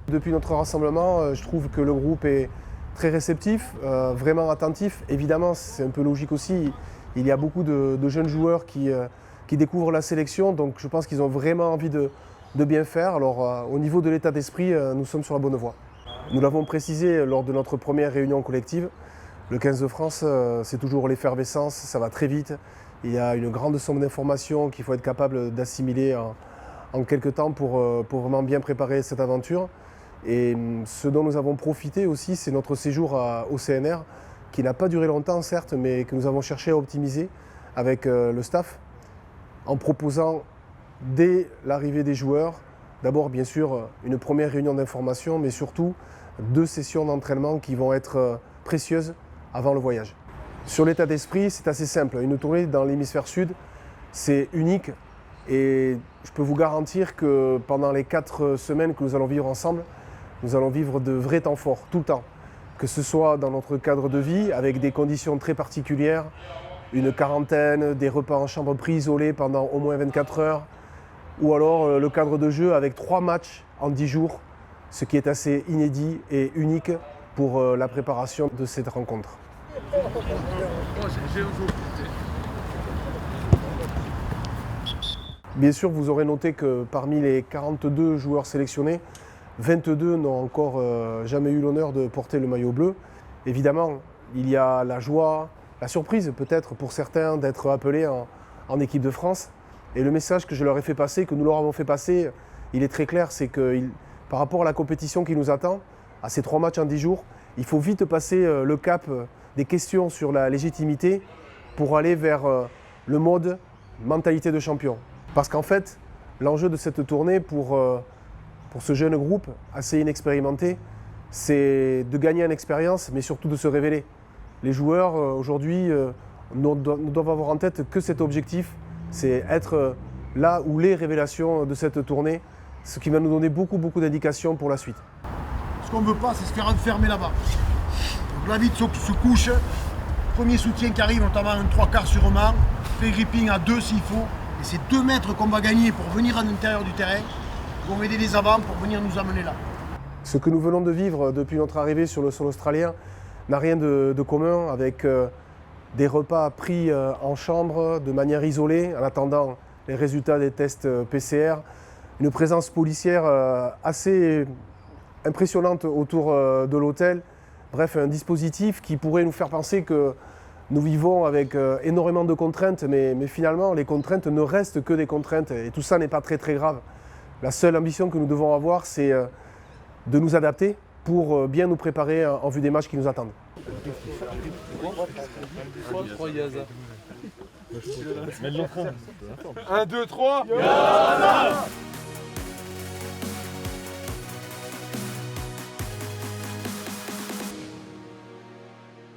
Depuis notre rassemblement, je trouve que le groupe est très réceptif, vraiment attentif. Évidemment, c'est un peu logique aussi, il y a beaucoup de jeunes joueurs qui découvrent la sélection, donc je pense qu'ils ont vraiment envie de bien faire. Alors au niveau de l'état d'esprit, nous sommes sur la bonne voie. Nous l'avons précisé lors de notre première réunion collective, le 15 de France, c'est toujours l'effervescence, ça va très vite. Il y a une grande somme d'informations qu'il faut être capable d'assimiler en quelques temps pour vraiment bien préparer cette aventure. Et ce dont nous avons profité aussi, c'est notre séjour au CNR, qui n'a pas duré longtemps certes, mais que nous avons cherché à optimiser avec le staff, en proposant dès l'arrivée des joueurs, d'abord bien sûr une première réunion d'information, mais surtout 2 sessions d'entraînement qui vont être précieuses avant le voyage. Sur l'état d'esprit, c'est assez simple. Une tournée dans l'hémisphère sud, c'est unique et je peux vous garantir que pendant les 4 semaines que nous allons vivre ensemble, nous allons vivre de vrais temps forts, tout le temps. Que ce soit dans notre cadre de vie, avec des conditions très particulières, une quarantaine, des repas en chambre pris-isolés pendant au moins 24 heures, ou alors le cadre de jeu avec 3 matchs en 10 jours, ce qui est assez inédit et unique pour la préparation de cette rencontre. Bien sûr, vous aurez noté que parmi les 42 joueurs sélectionnés, 22 n'ont encore jamais eu l'honneur de porter le maillot bleu. Évidemment, il y a la joie, la surprise peut-être pour certains d'être appelés en équipe de France. Et le message que je leur ai fait passer, que nous leur avons fait passer, il est très clair, c'est que par rapport à la compétition qui nous attend, à ces 3 matchs en 10 jours, il faut vite passer le cap des questions sur la légitimité pour aller vers le mode mentalité de champion. Parce qu'en fait, l'enjeu de cette tournée pour ce jeune groupe assez inexpérimenté, c'est de gagner en expérience, mais surtout de se révéler. Les joueurs aujourd'hui ne doivent avoir en tête que cet objectif, c'est être là où les révélations de cette tournée, ce qui va nous donner beaucoup d'indications pour la suite. Ce qu'on ne veut pas, c'est se faire enfermer là-bas. Donc la vite se couche, premier soutien qui arrive, notamment un 3/4 sur Romain, fait gripping à 2 s'il faut, et c'est 2 mètres qu'on va gagner pour venir à l'intérieur du terrain, vont aider les avants pour venir nous amener là. Ce que nous venons de vivre depuis notre arrivée sur le sol australien n'a rien de commun avec des repas pris en chambre de manière isolée en attendant les résultats des tests PCR, une présence policière assez impressionnante autour de l'hôtel, bref un dispositif qui pourrait nous faire penser que nous vivons avec énormément de contraintes, mais finalement les contraintes ne restent que des contraintes et tout ça n'est pas très grave. La seule ambition que nous devons avoir, c'est de nous adapter pour bien nous préparer en vue des matchs qui nous attendent. 1, 2, 3.